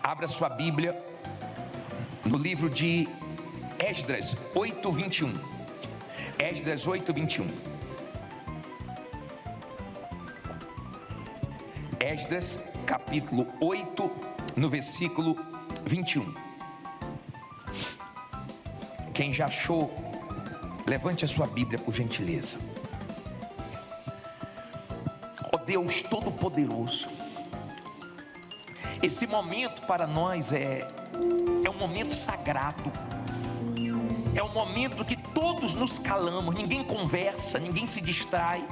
Abra sua Bíblia no livro de Esdras 8:21. Esdras 8:21. Esdras capítulo 8, no versículo 21. Quem já achou, levante a sua Bíblia por gentileza. Ó Deus Todo-Poderoso, esse momento para nós é um momento sagrado. É um momento que todos nos calamos, ninguém conversa, ninguém se distrai.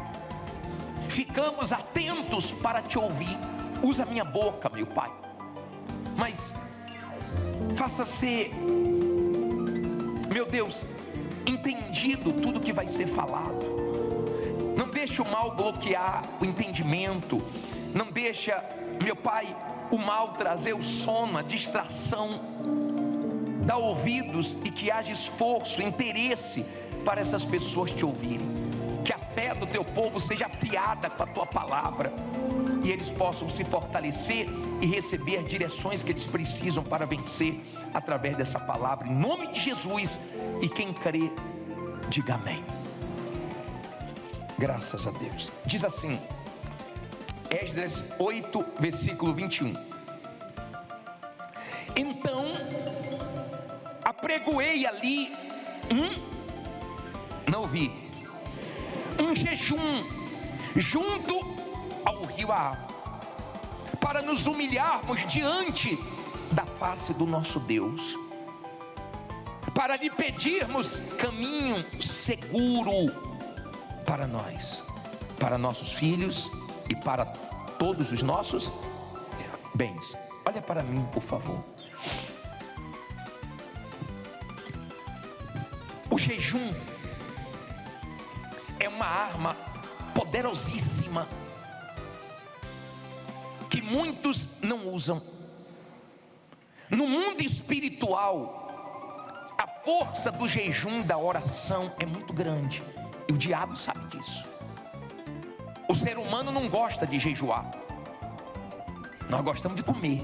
Ficamos atentos para te ouvir. Usa a minha boca, meu Pai, mas faça ser, meu Deus, entendido tudo que vai ser falado. Não deixe o mal bloquear o entendimento. Não deixa, meu Pai, o mal trazer o sono, a distração. Dá ouvidos e que haja esforço, interesse para essas pessoas te ouvirem. Que a fé do teu povo seja afiada com a tua palavra e eles possam se fortalecer e receber direções que eles precisam para vencer através dessa palavra, em nome de Jesus. E quem crê, diga amém. Graças a Deus. Diz assim, Esdras 8, versículo 21. Então apregoei ali um jejum junto ao rio Ahava, para nos humilharmos diante da face do nosso Deus, para lhe pedirmos caminho seguro para nós, para nossos filhos e para todos os nossos bens. Olha para mim, por favor. O jejum é uma arma poderosíssima que muitos não usam. No mundo espiritual, a força do jejum e da oração é muito grande, e o diabo sabe disso. O ser humano não gosta de jejuar. Nós gostamos de comer,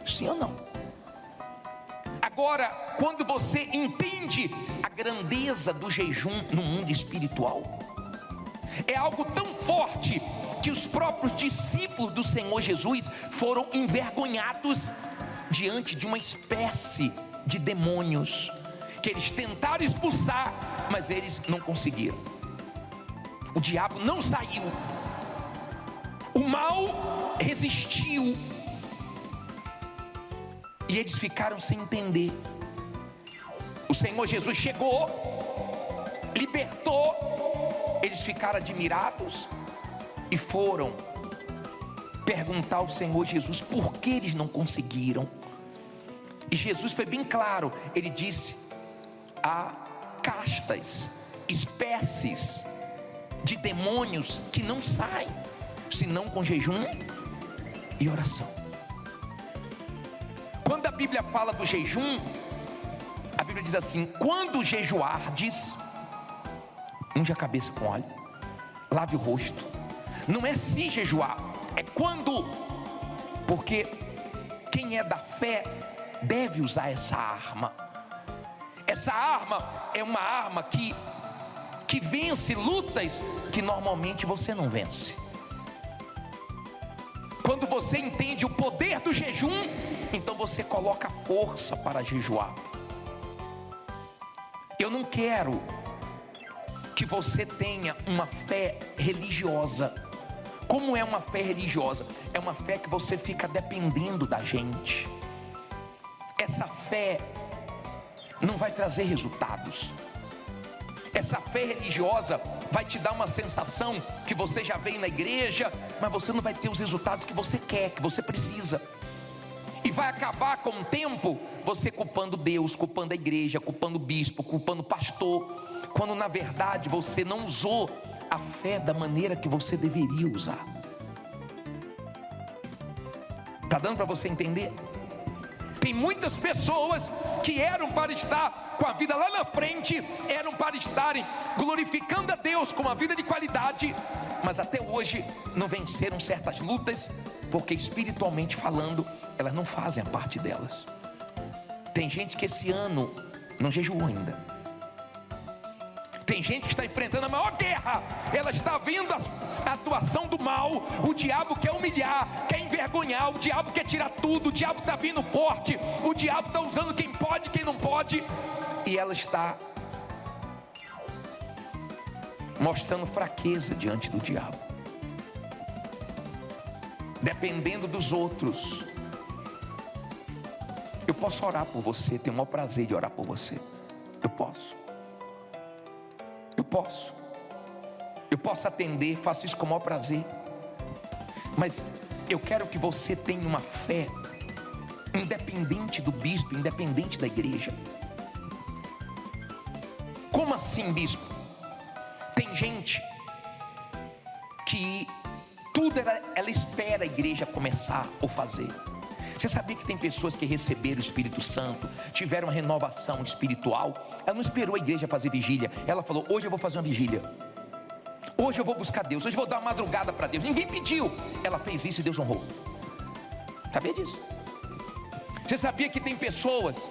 sim ou não? Agora, quando você entende a grandeza do jejum no mundo espiritual, é algo tão forte que os próprios discípulos do Senhor Jesus foram envergonhados diante de uma espécie de demônios que eles tentaram expulsar, mas eles não conseguiram. O diabo não saiu, o mal resistiu, e eles ficaram sem entender. O Senhor Jesus chegou, libertou, eles ficaram admirados e foram perguntar ao Senhor Jesus por que eles não conseguiram. E Jesus foi bem claro, ele disse: há castas, espécies de demônios que não saem senão com jejum e oração. Quando a Bíblia fala do jejum, a Bíblia diz assim: quando jejuardes, unge a cabeça com óleo, lave o rosto. Não é se jejuar, é quando, porque quem é da fé deve usar essa arma. Essa arma é uma arma que vence lutas que normalmente você não vence. Quando você entende o poder do jejum, então você coloca força para jejuar. Eu não quero que você tenha uma fé religiosa. Como é uma fé religiosa? É uma fé que você fica dependendo da gente. Essa fé não vai trazer resultados. Essa fé religiosa vai te dar uma sensação que você já veio na igreja, mas você não vai ter os resultados que você quer, que você precisa. E vai acabar com o tempo você culpando Deus, culpando a igreja, culpando o bispo, culpando o pastor, quando na verdade você não usou a fé da maneira que você deveria usar. Está dando para você entender? Tem muitas pessoas que eram para estar com a vida lá na frente, eram para estarem glorificando a Deus com uma vida de qualidade, mas até hoje não venceram certas lutas, porque espiritualmente falando, elas não fazem a parte delas. Tem gente que esse ano não jejuou ainda. Tem gente que está enfrentando a maior guerra. Ela está vendo a atuação do mal. O diabo quer humilhar, quer envergonhar. O diabo quer tirar tudo. O diabo está vindo forte. O diabo está usando quem pode, quem não pode. E ela está mostrando fraqueza diante do diabo, dependendo dos outros. Eu posso orar por você, tenho o maior prazer de orar por você. Eu posso atender, faço isso com o maior prazer. Mas eu quero que você tenha uma fé independente do bispo, independente da igreja. Como assim, bispo? Tem gente que tudo ela espera a igreja começar ou fazer. Você sabia que tem pessoas que receberam o Espírito Santo, tiveram uma renovação espiritual? Ela não esperou a igreja fazer vigília. Ela falou: hoje eu vou fazer uma vigília. Hoje eu vou buscar Deus. Hoje eu vou dar uma madrugada para Deus. Ninguém pediu. Ela fez isso e Deus honrou. Sabia disso? Você sabia que tem pessoas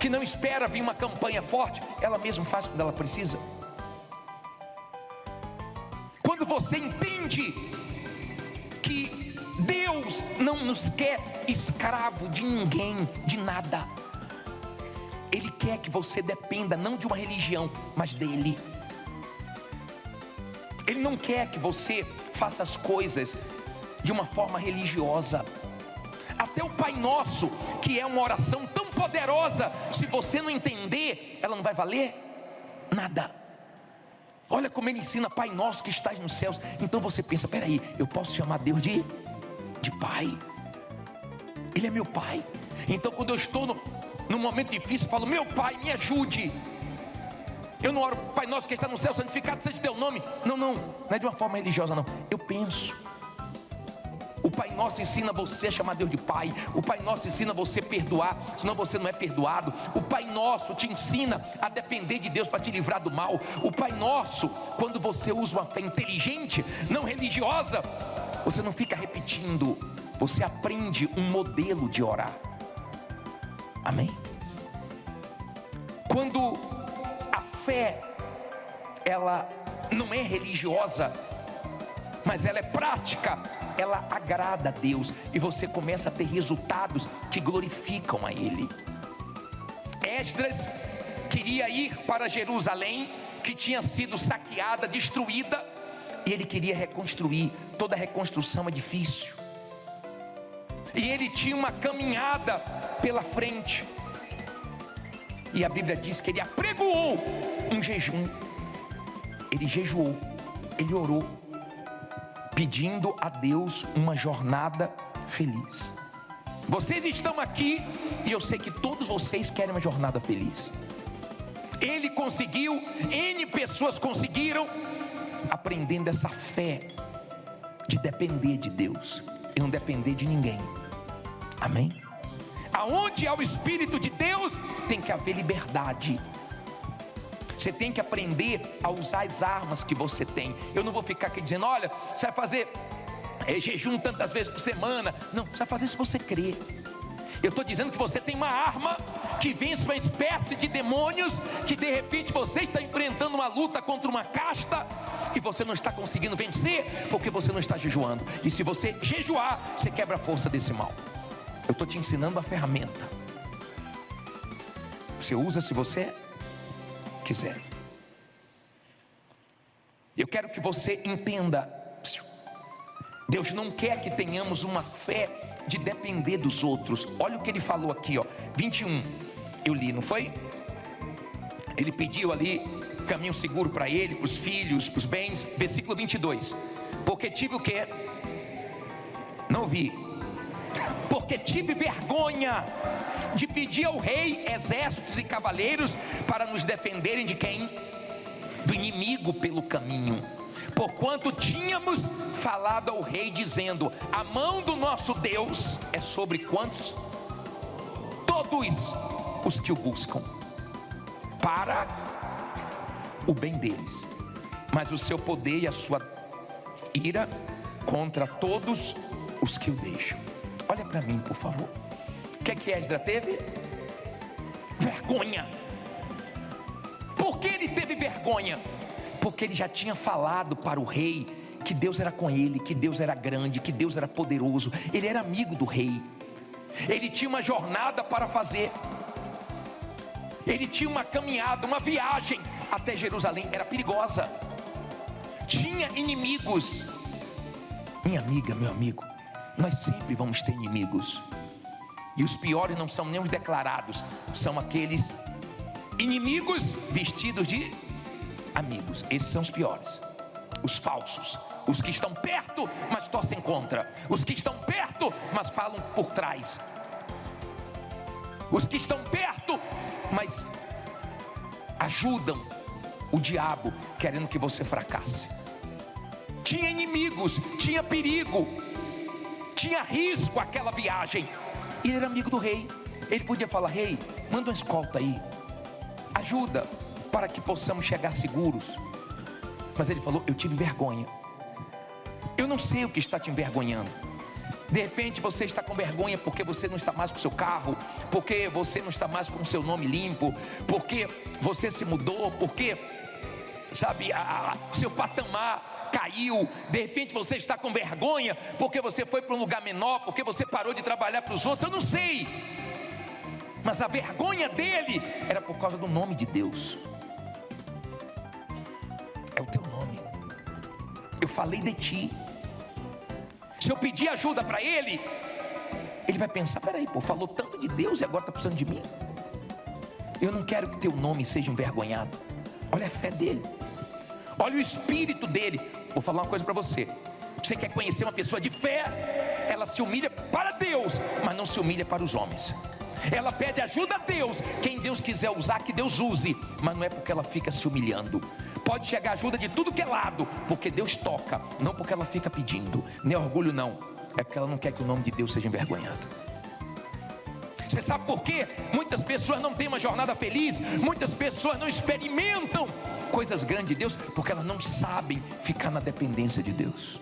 que não esperam vir uma campanha forte? Ela mesma faz quando ela precisa. Quando você entende que Deus não nos quer escravo de ninguém, de nada. Ele quer que você dependa não de uma religião, mas dele. Ele não quer que você faça as coisas de uma forma religiosa. Até o Pai Nosso, que é uma oração tão poderosa, se você não entender, ela não vai valer nada. Olha como ele ensina: Pai Nosso que estás nos céus. Então você pensa: peraí, eu posso chamar Deus de Pai? Ele é meu Pai. Então quando eu estou num momento difícil, eu falo: meu Pai, me ajude. Eu não oro: Pai Nosso que está no céu, santificado seja o teu nome. Não é de uma forma religiosa, não. Eu penso. O Pai Nosso ensina você a chamar Deus de Pai. O Pai Nosso ensina você a perdoar, senão você não é perdoado. O Pai Nosso te ensina a depender de Deus para te livrar do mal. O Pai Nosso, quando você usa uma fé inteligente, não religiosa, você não fica repetindo, você aprende um modelo de orar. Amém? Quando a fé, ela não é religiosa, mas ela é prática, ela agrada a Deus, e você começa a ter resultados que glorificam a Ele. Esdras queria ir para Jerusalém, que tinha sido saqueada, destruída, e ele queria reconstruir. Toda reconstrução é difícil, e ele tinha uma caminhada pela frente, e a Bíblia diz que ele apregoou um jejum. Ele jejuou, ele orou, pedindo a Deus uma jornada feliz. Vocês estão aqui e eu sei que todos vocês querem uma jornada feliz. Ele conseguiu, N pessoas conseguiram, aprendendo essa fé de depender de Deus e não depender de ninguém. Amém? Aonde há o Espírito de Deus, tem que haver liberdade. Você tem que aprender a usar as armas que você tem. Eu não vou ficar aqui dizendo: olha, você vai fazer jejum tantas vezes por semana. Não, você vai fazer se você crer. Eu estou dizendo que você tem uma arma que vence uma espécie de demônios, que de repente você está enfrentando uma luta contra uma casta e você não está conseguindo vencer porque você não está jejuando. E se você jejuar, você quebra a força desse mal. Eu estou te ensinando a ferramenta. Você usa se você quiser. Eu quero que você entenda: Deus não quer que tenhamos uma fé de depender dos outros. Olha o que ele falou aqui, 21. Eu li, não foi? Ele pediu ali caminho seguro para ele, para os filhos, para os bens. Versículo 22. Porque tive o quê? Não vi. Porque tive vergonha de pedir ao rei exércitos e cavaleiros para nos defenderem de quem? Do inimigo pelo caminho. Porquanto tínhamos falado ao rei dizendo: a mão do nosso Deus é sobre quantos? todos os que o buscam, para o bem deles, mas o seu poder e a sua ira contra todos os que o deixam. Olha para mim, por favor. O que Esdras teve? Vergonha. Por que ele teve vergonha? Porque ele já tinha falado para o rei que Deus era com ele, que Deus era grande, que Deus era poderoso. Ele era amigo do rei. Ele tinha uma jornada para fazer. Ele tinha uma caminhada, uma viagem até Jerusalém. Era perigosa. Tinha inimigos. Minha amiga, meu amigo, nós sempre vamos ter inimigos. E os piores não são nem os declarados, são aqueles inimigos vestidos de amigos. Esses são os piores. Os falsos, os que estão perto, mas torcem contra. Os que estão perto, mas falam por trás. Os que estão perto, mas ajudam o diabo, querendo que você fracasse. Tinha inimigos, tinha perigo, tinha risco aquela viagem. E ele era amigo do rei. Ele podia falar: rei, manda uma escolta aí, ajuda para que possamos chegar seguros. Mas ele falou: eu tive vergonha. Eu não sei o que está te envergonhando. De repente você está com vergonha porque você não está mais com o seu carro, porque você não está mais com o seu nome limpo, porque você se mudou, porque, sabe, seu patamar caiu. De repente você está com vergonha porque você foi para um lugar menor, porque você parou de trabalhar para os outros. Eu não sei, mas a vergonha dele era por causa do nome de Deus. É o teu nome. Eu falei de ti. Se eu pedir ajuda para ele, ele vai pensar: peraí, pô, falou tanto de Deus e agora está precisando de mim. Eu não quero que teu nome seja envergonhado. Olha a fé dele, olha o espírito dele. Vou falar uma coisa para você. Você quer conhecer uma pessoa de fé? Ela se humilha para Deus, mas não se humilha para os homens. Ela pede ajuda a Deus. Quem Deus quiser usar, que Deus use, mas não é porque ela fica se humilhando. Pode chegar ajuda de tudo que é lado, porque Deus toca, não porque ela fica pedindo. Nem orgulho não, é porque ela não quer que o nome de Deus seja envergonhado. Você sabe por quê? Muitas pessoas não têm uma jornada feliz. Muitas pessoas não experimentam coisas grandes de Deus, porque elas não sabem ficar na dependência de Deus.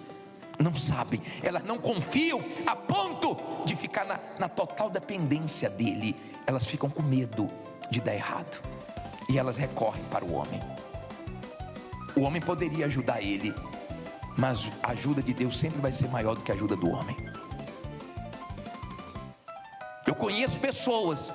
Não sabem, elas não confiam a ponto de ficar na total dependência dele. Elas ficam com medo de dar errado, e elas recorrem para o homem. O homem poderia ajudar ele, mas a ajuda de Deus sempre vai ser maior do que a ajuda do homem. Eu conheço pessoas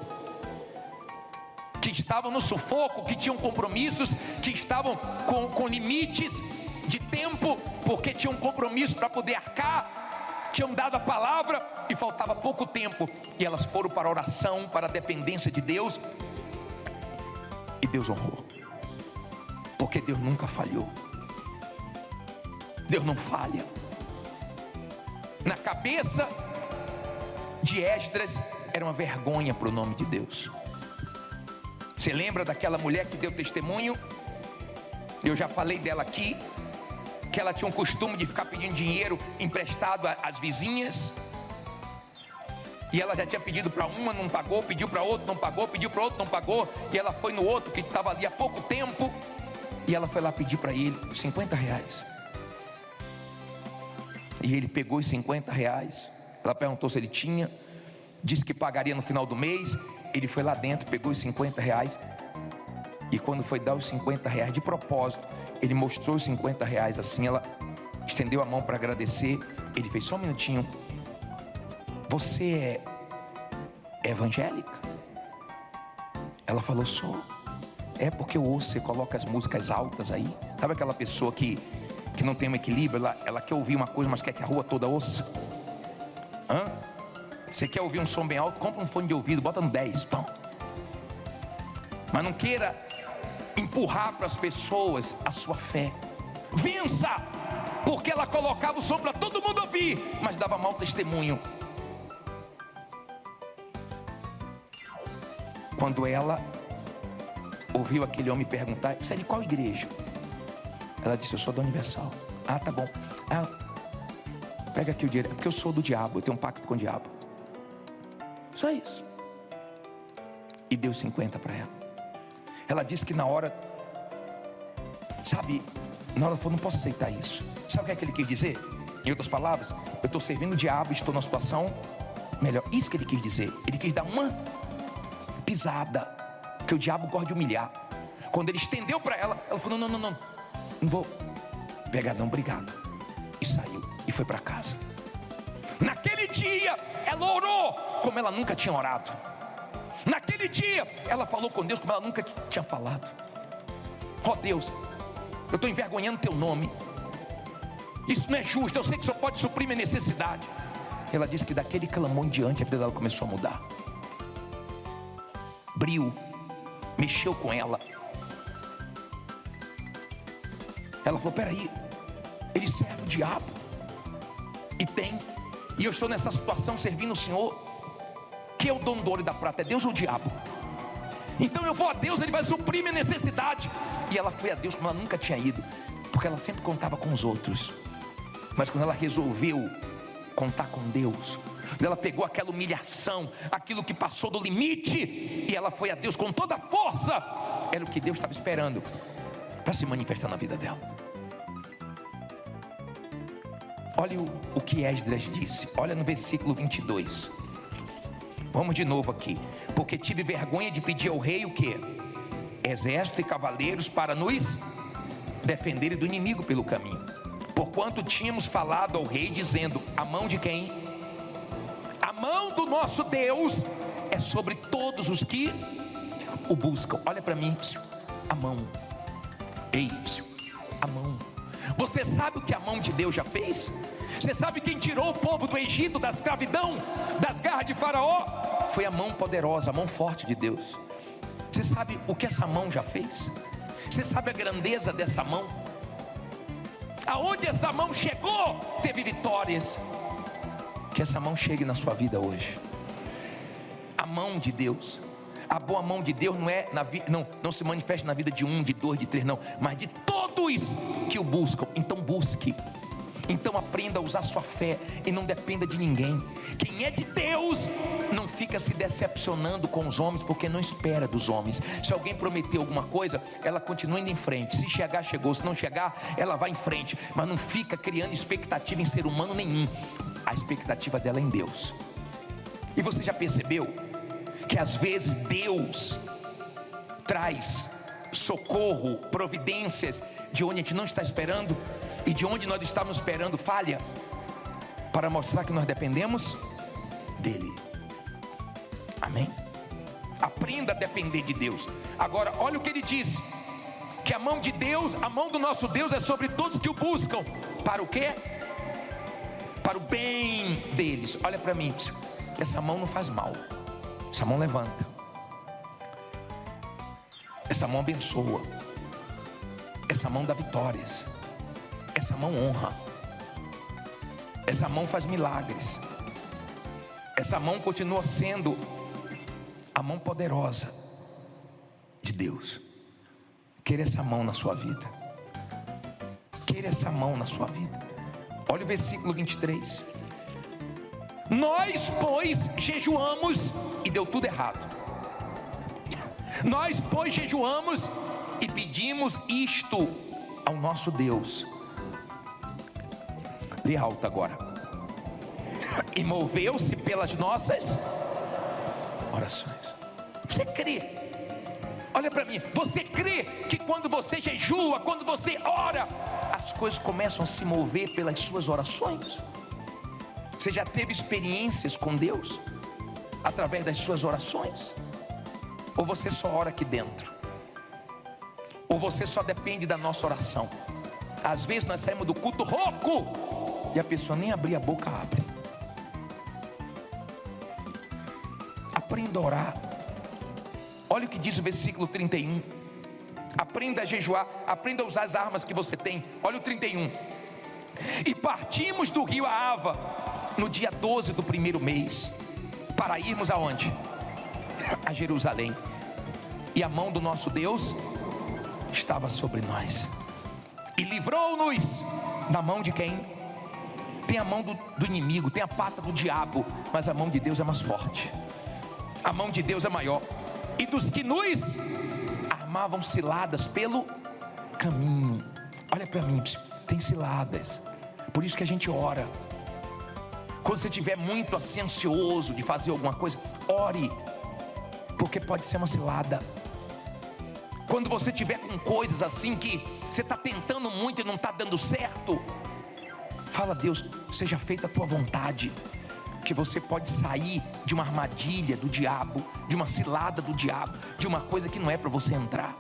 que estavam no sufoco, que tinham compromissos, que estavam com limites de tempo, porque tinham compromisso para poder arcar, tinham dado a palavra e faltava pouco tempo, e elas foram para a oração, para a dependência de Deus, e Deus honrou, porque Deus nunca falhou. Deus não falha. Na cabeça de Esdras era uma vergonha para o nome de Deus. Você lembra daquela mulher que deu testemunho? Eu já falei dela aqui, que ela tinha um costume de ficar pedindo dinheiro emprestado às vizinhas. E ela já tinha pedido para uma, não pagou, pediu para outro, não pagou, pediu para outro, não pagou. E ela foi no outro que estava ali há pouco tempo, e ela foi lá pedir para ele R$50. E ele pegou os R$50. Ela perguntou se ele tinha, disse que pagaria no final do mês. Ele foi lá dentro, pegou os R$50. E quando foi dar os R$50 de propósito, ele mostrou os R$50 assim. Ela estendeu a mão para agradecer. Ele fez: só um minutinho, você é evangélica? Ela falou: sou. É porque eu ouço, você coloca as músicas altas aí. Sabe aquela pessoa que não tem um equilíbrio? Ela quer ouvir uma coisa, mas quer que a rua toda ouça. Você quer ouvir um som bem alto? Compra um fone de ouvido, bota no 10, pronto. Mas não queira empurrar para as pessoas a sua fé. Vença, porque ela colocava o som para todo mundo ouvir, mas dava mau testemunho. Quando ela ouviu aquele homem perguntar: você é de qual igreja? Ela disse: eu sou da Universal. Ah, tá bom. Pega aqui o dinheiro. É porque eu sou do diabo, eu tenho um pacto com o diabo. Só isso. e deu 50 para ela. Ela disse que na hora, sabe, na hora ela falou, não posso aceitar isso. Sabe o que é que ele quis dizer? Em outras palavras, eu estou servindo o diabo e estou numa situação melhor. Isso que ele quis dizer. Ele quis dar uma pisada, porque o diabo gosta de humilhar. Quando ele estendeu para ela, ela falou, não vou pegar não, obrigado. E saiu, e foi para casa. Naquele dia, ela orou como ela nunca tinha orado. Naquele dia, ela falou com Deus como ela nunca tinha falado. Ó Deus, eu estou envergonhando teu nome. Isso não é justo, eu sei que o Senhor pode suprir minha necessidade. Ela disse que daquele clamor em diante, a vida dela começou a mudar. Brilho mexeu com ela. Ela falou, peraí, ele serve o diabo. E eu estou nessa situação servindo o Senhor, que é o dono do ouro e da prata, é Deus ou o diabo? Então eu vou a Deus, Ele vai suprir minha necessidade. E ela foi a Deus como ela nunca tinha ido, porque ela sempre contava com os outros. Mas quando ela resolveu contar com Deus, ela pegou aquela humilhação, aquilo que passou do limite, e ela foi a Deus com toda a força. Era o que Deus estava esperando para se manifestar na vida dela. Olha o que Esdras disse. Olha no versículo 22. Vamos de novo aqui. Porque tive vergonha de pedir ao rei o quê? Exército e cavaleiros para nos defenderem do inimigo pelo caminho. Porquanto tínhamos falado ao rei dizendo, a mão de quem? A mão do nosso Deus é sobre todos os que o buscam. Olha para mim, a mão. Ei, a mão. Você sabe o que a mão de Deus já fez? Você sabe quem tirou o povo do Egito, da escravidão, das garras de Faraó? Foi a mão poderosa, a mão forte de Deus. Você sabe o que essa mão já fez? Você sabe a grandeza dessa mão? Aonde essa mão chegou, teve vitórias. Que essa mão chegue na sua vida hoje. A mão de Deus, a boa mão de Deus não se manifesta na vida de um, de dois, de três, não, mas de todos que o buscam. Então busque. Então aprenda a usar sua fé e não dependa de ninguém. Quem é de Deus não fica se decepcionando com os homens, porque não espera dos homens. Se alguém prometeu alguma coisa, ela continua indo em frente. Se chegar, chegou. Se não chegar, ela vai em frente. Mas não fica criando expectativa em ser humano nenhum. A expectativa dela é em Deus. E você já percebeu que às vezes Deus traz socorro, providências de onde a gente não está esperando, e de onde nós estamos esperando falha, para mostrar que nós dependemos dele. Amém? Aprenda a depender de Deus. Agora olha o que ele diz, que a mão de Deus, a mão do nosso Deus é sobre todos que o buscam. Para o quê? Para o bem deles. Olha para mim, essa mão não faz mal, essa mão levanta, essa mão abençoa, essa mão dá vitórias, essa mão honra, essa mão faz milagres, essa mão continua sendo a mão poderosa de Deus. Queira essa mão na sua vida, queira essa mão na sua vida. Olha o versículo 23. Nós, pois, jejuamos e deu tudo errado. Nós, pois, jejuamos e pedimos isto ao nosso Deus. Lê alto agora. E moveu-se pelas nossas orações. Você crê? Olha para mim. Você crê que quando você jejua, quando você ora, as coisas começam a se mover pelas suas orações? Você já teve experiências com Deus através das suas orações? Ou você só ora aqui dentro? Ou você só depende da nossa oração? Às vezes nós saímos do culto rouco e a pessoa nem abrir a boca abre. Aprenda a orar. Olha o que diz o versículo 31. Aprenda a jejuar, aprenda a usar as armas que você tem. Olha o 31. E partimos do rio Ahava no dia 12 do primeiro mês, para irmos aonde? A Jerusalém. E a mão do nosso Deus estava sobre nós, e livrou-nos da mão de quem? Tem a mão do inimigo, tem a pata do diabo, mas a mão de Deus é mais forte, a mão de Deus é maior. e dos que nos armavam ciladas pelo caminho. Olha para mim, tem ciladas. Por isso que a gente ora. Quando você estiver muito assim ansioso de fazer alguma coisa, ore, porque pode ser uma cilada. Quando você estiver com coisas assim que você está tentando muito e não está dando certo, fala: Deus, seja feita a tua vontade. Que você pode sair de uma armadilha do diabo, de uma cilada do diabo, de uma coisa que não é para você entrar.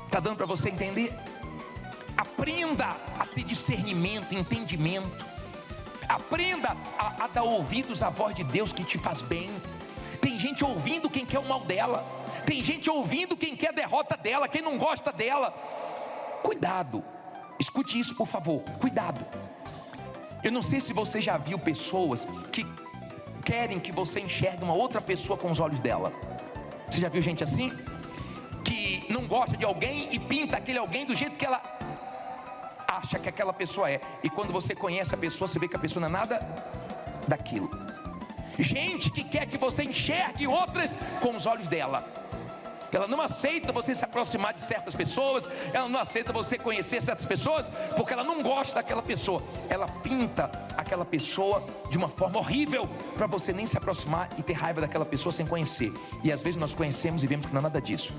Está dando para você entender? Aprenda a ter discernimento, entendimento. Aprenda a dar ouvidos à voz de Deus que te faz bem. Tem gente ouvindo quem quer o mal dela. Tem gente ouvindo quem quer a derrota dela, quem não gosta dela. Cuidado, escute isso por favor, cuidado. Eu não sei se você já viu pessoas que querem que você enxergue uma outra pessoa com os olhos dela. Você já viu gente assim? Que não gosta de alguém e pinta aquele alguém do jeito que ela acha que aquela pessoa é. E quando você conhece a pessoa, você vê que a pessoa não é nada daquilo. Gente que quer que você enxergue outras com os olhos dela. Ela não aceita você se aproximar de certas pessoas. Ela não aceita você conhecer certas pessoas, porque ela não gosta daquela pessoa. Ela pinta aquela pessoa de uma forma horrível, para você nem se aproximar e ter raiva daquela pessoa sem conhecer. E às vezes nós conhecemos e vemos que não é nada disso.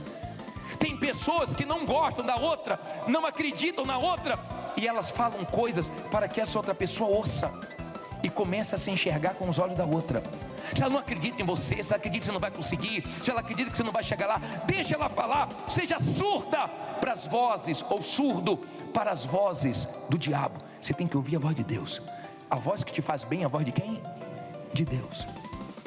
Tem pessoas que não gostam da outra, não acreditam na outra, e elas falam coisas para que essa outra pessoa ouça e comece a se enxergar com os olhos da outra. Se ela não acredita em você, se ela acredita que você não vai conseguir, se ela acredita que você não vai chegar lá, deixa ela falar. Seja surda para as vozes, ou surdo para as vozes do diabo. Você tem que ouvir a voz de Deus. A voz que te faz bem é a voz de quem? De Deus.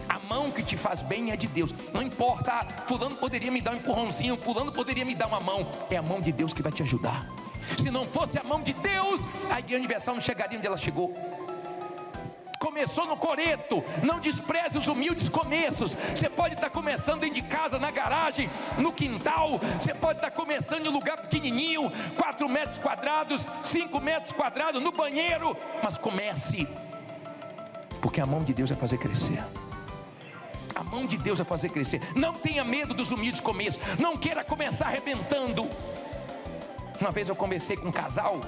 A mão que te faz bem é de Deus. Não importa, fulano poderia me dar um empurrãozinho, fulano poderia me dar uma mão. É a mão de Deus que vai te ajudar. Se não fosse a mão de Deus, a Igreja Universal não chegaria onde ela chegou. Começou no coreto. Não despreze os humildes começos. Você pode estar começando dentro de casa, na garagem, no quintal. Você pode estar começando em um lugar pequenininho, 4 metros quadrados, 5 metros quadrados, no banheiro. Mas comece, porque a mão de Deus vai fazer crescer. A mão de Deus vai fazer crescer. Não tenha medo dos humildes começos. Não queira começar arrebentando. Uma vez eu conversei com um casal,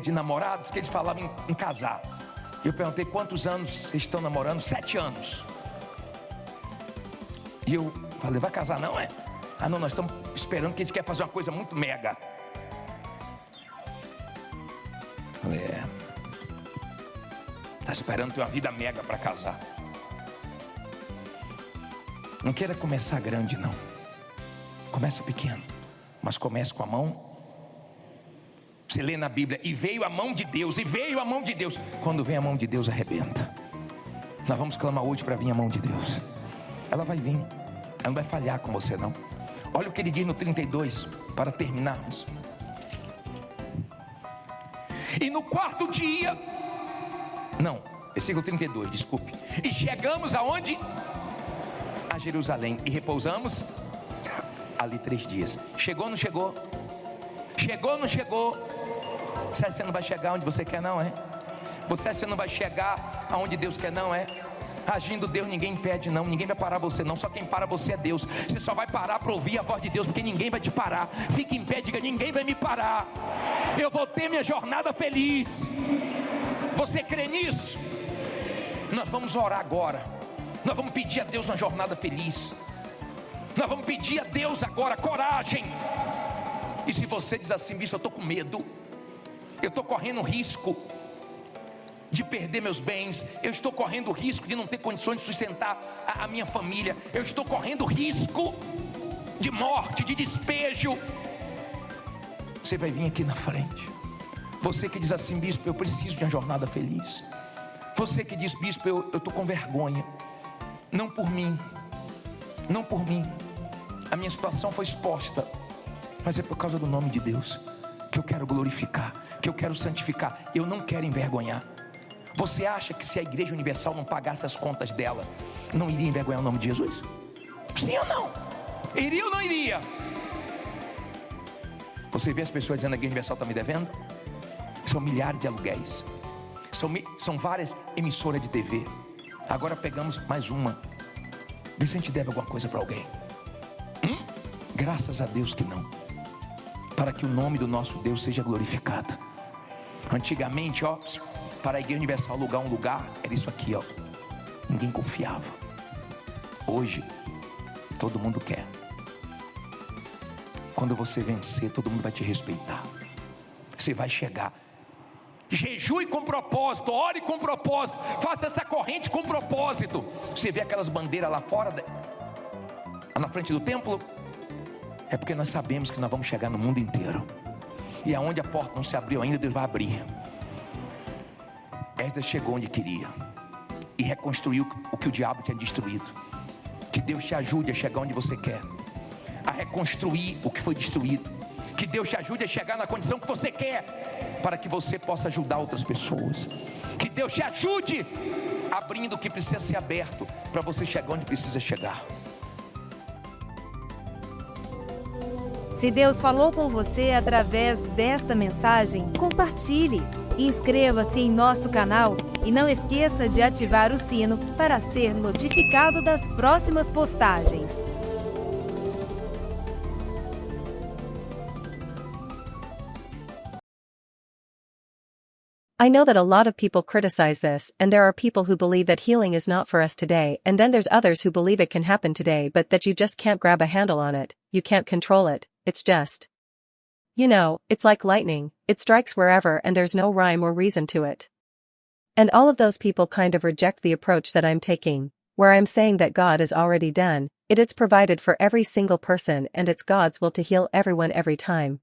de namorados, que eles falavam em casar. Eu perguntei: quantos anos vocês estão namorando? 7 anos. E eu falei: vai casar não, é? Ah não, nós estamos esperando, que a gente quer fazer uma coisa muito mega. Falei: está esperando ter uma vida mega para casar. Não queira começar grande não. Começa pequeno, mas comece com a mão. Você lê na Bíblia: e veio a mão de Deus, e veio a mão de Deus. Quando vem a mão de Deus, arrebenta. Nós vamos clamar hoje para vir a mão de Deus. Ela vai vir, ela não vai falhar com você não. Olha o que ele diz no 32, para terminarmos. E no 4º dia, não, versículo 32, desculpe. E chegamos aonde? A Jerusalém, e repousamos ali 3 dias. Chegou ou não chegou? Chegou ou não chegou? Você acha que você não vai chegar onde você quer não, é? Você acha que você não vai chegar aonde Deus quer não, é? Agindo Deus, ninguém impede não. Ninguém vai parar você não. Só quem para você é Deus. Você só vai parar para ouvir a voz de Deus, porque ninguém vai te parar. Fique em pé, diga: ninguém vai me parar. Eu vou ter minha jornada feliz. Você crê nisso? Nós vamos orar agora. Nós vamos pedir a Deus uma jornada feliz. Nós vamos pedir a Deus agora coragem. E se você diz assim: bicho, eu estou com medo, eu estou correndo risco de perder meus bens, eu estou correndo risco de não ter condições de sustentar a minha família, eu estou correndo risco de morte, de despejo, você vai vir aqui na frente. Você que diz assim: bispo, eu preciso de uma jornada feliz. Você que diz: bispo, eu estou com vergonha. Não por mim, não por mim, a minha situação foi exposta, mas é por causa do nome de Deus que eu quero glorificar, que eu quero santificar. Eu não quero envergonhar. Você acha que se a Igreja Universal não pagasse as contas dela, não iria envergonhar o nome de Jesus? Sim ou não? Iria ou não iria? Você vê as pessoas dizendo: a Igreja Universal está me devendo? São milhares de aluguéis, são várias emissoras de TV. Agora pegamos mais uma. Vê se a gente deve alguma coisa para alguém. Graças a Deus que não. Para que o nome do nosso Deus seja glorificado. Antigamente, ó, para a Igreja Universal alugar um lugar, era isso aqui, ó. Ninguém confiava. Hoje, todo mundo quer. Quando você vencer, todo mundo vai te respeitar. Você vai chegar. Jejue com propósito, ore com propósito, faça essa corrente com propósito. Você vê aquelas bandeiras lá fora, lá na frente do templo? É porque nós sabemos que nós vamos chegar no mundo inteiro. E aonde a porta não se abriu ainda, Deus vai abrir. Esdras chegou onde queria e reconstruiu o que o diabo tinha destruído. Que Deus te ajude a chegar onde você quer, a reconstruir o que foi destruído. Que Deus te ajude a chegar na condição que você quer, para que você possa ajudar outras pessoas. Que Deus te ajude abrindo o que precisa ser aberto, para você chegar onde precisa chegar. Se Deus falou com você através desta mensagem, compartilhe. Inscreva-se em nosso canal e não esqueça de ativar o sino para ser notificado das próximas postagens. I know that a lot of people criticize this, and there are people who believe that healing is not for us today, and then there's others who believe it can happen today but that you just can't grab a handle on it, you can't control it, it's just. You know, it's like lightning, it strikes wherever and there's no rhyme or reason to it. And all of those people kind of reject the approach that I'm taking, where I'm saying that God is already done, it's provided for every single person and it's God's will to heal everyone every time.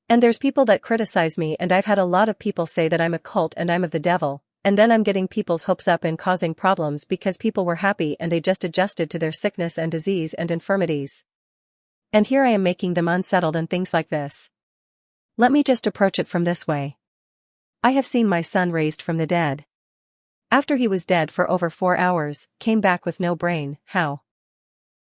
And there's people that criticize me, and I've had a lot of people say that I'm a cult and I'm of the devil, and then I'm getting people's hopes up and causing problems because people were happy and they just adjusted to their sickness and disease and infirmities. And here I am making them unsettled and things like this. Let me just approach it from this way. I have seen my son raised from the dead. After he was dead for over 4 hours, came back with no brain, how?